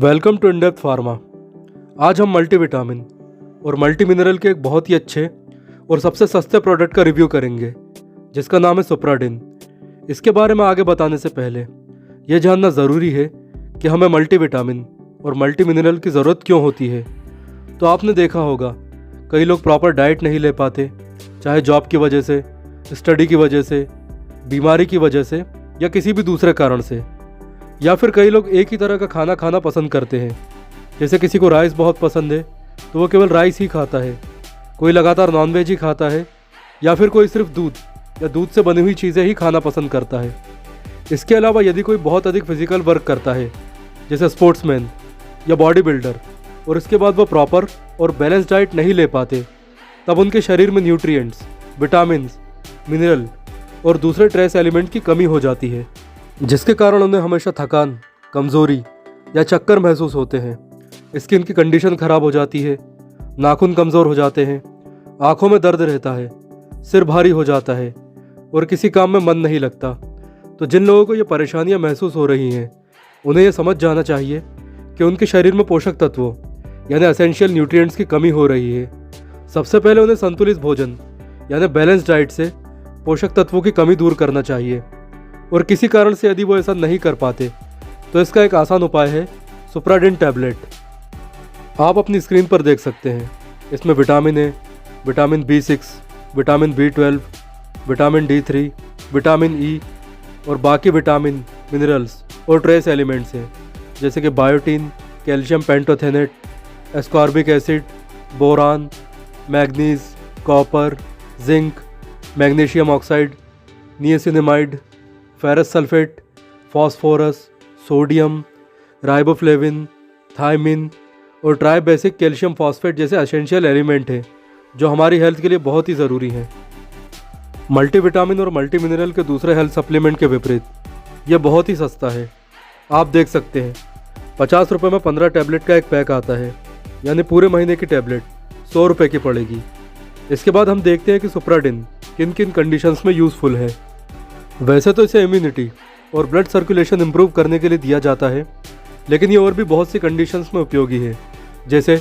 Welcome to in-depth pharma. आज हम multivitamin और मल्टी मिनरल के एक बहुत ही अच्छे और सबसे सस्ते प्रोडक्ट का रिव्यू करेंगे जिसका नाम है सुप्राडिन। इसके बारे में आगे बताने से पहले यह जानना ज़रूरी है कि हमें मल्टीविटामिन और मल्टी मिनरल की ज़रूरत क्यों होती है। तो आपने देखा होगा कई लोग प्रॉपर डाइट नहीं ले पाते, चाहे जॉब की वजह से, स्टडी की वजह से, बीमारी की वजह से या किसी भी दूसरे कारण से। या फिर कई लोग एक ही तरह का खाना खाना पसंद करते हैं। जैसे किसी को राइस बहुत पसंद है तो वो केवल राइस ही खाता है, कोई लगातार नॉनवेज ही खाता है, या फिर कोई सिर्फ दूध या दूध से बनी हुई चीज़ें ही खाना पसंद करता है। इसके अलावा यदि कोई बहुत अधिक फिजिकल वर्क करता है जैसे स्पोर्ट्समैन या बॉडी बिल्डर और इसके बाद वो प्रॉपर और बैलेंस डाइट नहीं ले पाते, तब उनके शरीर में न्यूट्रिएंट्स, विटामिन्स, मिनरल और दूसरे ट्रेस एलिमेंट की कमी हो जाती है, जिसके कारण उन्हें हमेशा थकान, कमज़ोरी या चक्कर महसूस होते हैं। स्किन की कंडीशन ख़राब हो जाती है, नाखून कमज़ोर हो जाते हैं, आँखों में दर्द रहता है, सिर भारी हो जाता है और किसी काम में मन नहीं लगता। तो जिन लोगों को ये परेशानियां महसूस हो रही हैं उन्हें यह समझ जाना चाहिए कि उनके शरीर में पोषक तत्वों यानी एसेंशियल न्यूट्रिएंट्स की कमी हो रही है। सबसे पहले उन्हें संतुलित भोजन यानी बैलेंस डाइट से पोषक तत्वों की कमी दूर करना चाहिए, और किसी कारण से यदि वो ऐसा नहीं कर पाते तो इसका एक आसान उपाय है सुप्राडिन टैबलेट। आप अपनी स्क्रीन पर देख सकते हैं, इसमें vitamin A, vitamin B6, vitamin B12, vitamin D3, vitamin E और बाकी विटामिन, मिनरल्स और ट्रेस एलिमेंट्स हैं जैसे कि biotin, calcium pantothenate, ascorbic acid, boron, manganese, copper, zinc, magnesium oxide, niacinamide, ferrous sulphate, phosphorus, sodium, riboflavin, thiamine और tribasic calcium phosphate जैसे essential element हैं जो हमारी हेल्थ के लिए बहुत ही ज़रूरी हैं। मल्टीविटामिन और मल्टी मिनरल के दूसरे हेल्थ सप्लीमेंट के विपरीत यह बहुत ही सस्ता है। आप देख सकते हैं 50 रुपये में 15 टैबलेट का एक पैक आता है, यानी पूरे महीने की टैबलेट 100 रुपये की पड़ेगी। इसके बाद हम देखते हैं कि सुप्राडिन किन किन कंडीशंस में यूज़फुल है। वैसे तो इसे इम्यूनिटी और ब्लड सर्कुलेशन इंप्रूव करने के लिए दिया जाता है, लेकिन ये और भी बहुत सी कंडीशंस में उपयोगी है, जैसे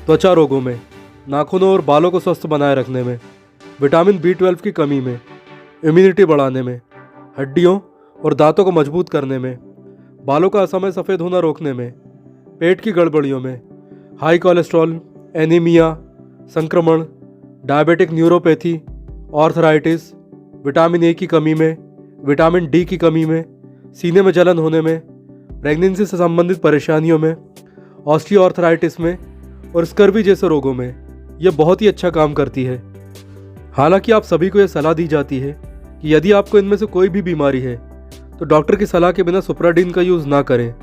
त्वचा रोगों में, नाखूनों और बालों को स्वस्थ बनाए रखने में, विटामिन B12 की कमी में, इम्यूनिटी बढ़ाने में, हड्डियों और दांतों को मजबूत करने में, बालों का असमय सफ़ेद होना रोकने में, पेट की गड़बड़ियों में, हाई कोलेस्ट्रॉल, एनीमिया, संक्रमण, diabetic neuropathy, arthritis, vitamin A की कमी में, विटामिन डी की कमी में, सीने में जलन होने में, प्रेगनेंसी से संबंधित परेशानियों में, ऑस्टियोआर्थराइटिस में और स्कर्वी जैसे रोगों में यह बहुत ही अच्छा काम करती है। हालांकि आप सभी को यह सलाह दी जाती है कि यदि आपको इनमें से कोई भी बीमारी है तो डॉक्टर की सलाह के बिना सुप्राडिन का यूज़ ना करें,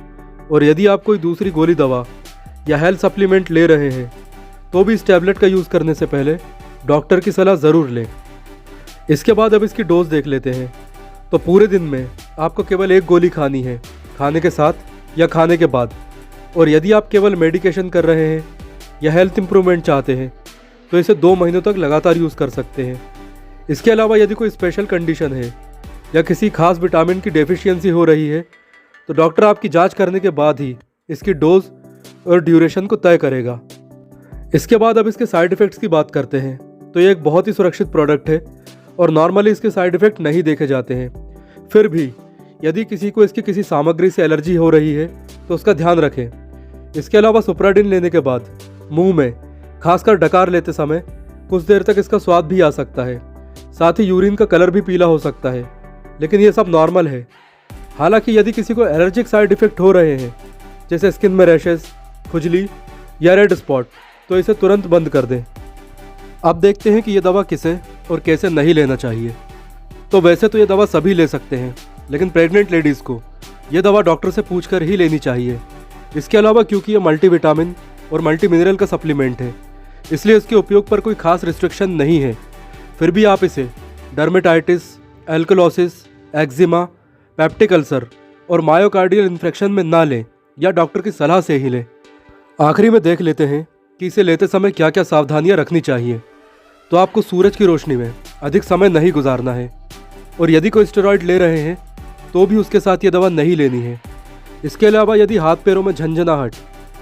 और यदि आप कोई दूसरी गोली दवा या हेल्थ सप्लीमेंट ले रहे हैं तो भी इस टैबलेट का यूज़ करने से पहले डॉक्टर की सलाह ज़रूर लें। इसके बाद अब इसकी डोज देख लेते हैं। तो पूरे दिन में आपको केवल एक गोली खानी है, खाने के साथ या खाने के बाद। और यदि आप केवल मेडिकेशन कर रहे हैं या हेल्थ इंप्रूवमेंट चाहते हैं तो इसे 2 महीनों तक लगातार यूज़ कर सकते हैं। इसके अलावा यदि कोई स्पेशल कंडीशन है या किसी खास विटामिन की डेफिशिएंसी हो रही है तो डॉक्टर आपकी जांच करने के बाद ही इसकी डोज और ड्यूरेशन को तय करेगा। इसके बाद अब इसके साइड इफ़ेक्ट्स की बात करते हैं। तो ये एक बहुत ही सुरक्षित प्रोडक्ट है और नॉर्मली इसके साइड इफ़ेक्ट नहीं देखे जाते हैं। फिर भी यदि किसी को इसकी किसी सामग्री से एलर्जी हो रही है तो उसका ध्यान रखें। इसके अलावा सुप्राडिन लेने के बाद मुंह में, खासकर डकार लेते समय, कुछ देर तक इसका स्वाद भी आ सकता है। साथ ही यूरिन का कलर भी पीला हो सकता है, लेकिन ये सब नॉर्मल है। हालांकि यदि किसी को एलर्जिक साइड इफ़ेक्ट हो रहे हैं जैसे स्किन में रैशेस, खुजली या रेड स्पॉट, तो इसे तुरंत बंद कर दें। अब देखते हैं कि ये दवा किसे और कैसे नहीं लेना चाहिए। तो वैसे तो ये दवा सभी ले सकते हैं, लेकिन प्रेग्नेंट लेडीज़ को ये दवा डॉक्टर से पूछकर ही लेनी चाहिए। इसके अलावा क्योंकि ये मल्टीविटामिन और मल्टी मिनरल का सप्लीमेंट है, इसलिए इसके उपयोग पर कोई खास रिस्ट्रिक्शन नहीं है। फिर भी आप इसे dermatitis, alkalosis, eczema, peptic ulcer और मायोकार्डियल इन्फेक्शन में ना लें या डॉक्टर की सलाह से ही लें। आखिरी में देख लेते हैं कि इसे लेते समय क्या क्या सावधानियां रखनी चाहिए। तो आपको सूरज की रोशनी में अधिक समय नहीं गुजारना है, और यदि कोई स्टेरॉइड ले रहे हैं तो भी उसके साथ ये दवा नहीं लेनी है। इसके अलावा यदि हाथ पैरों में झंझनाहट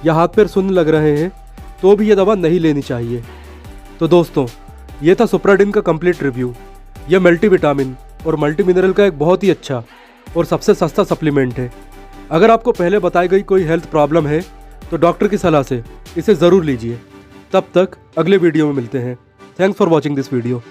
या हाथ पैर सुन्न लग रहे हैं तो भी ये दवा नहीं लेनी चाहिए। तो दोस्तों, ये था सुप्राडिन का कंप्लीट रिव्यू। यह मल्टीविटामिन और मल्टी मिनरल का एक बहुत ही अच्छा और सबसे सस्ता सप्लीमेंट है। अगर आपको पहले बताई गई कोई हेल्थ प्रॉब्लम है तो डॉक्टर की सलाह से इसे ज़रूर लीजिए। तब तक अगले वीडियो में मिलते हैं। Thanks for watching this video.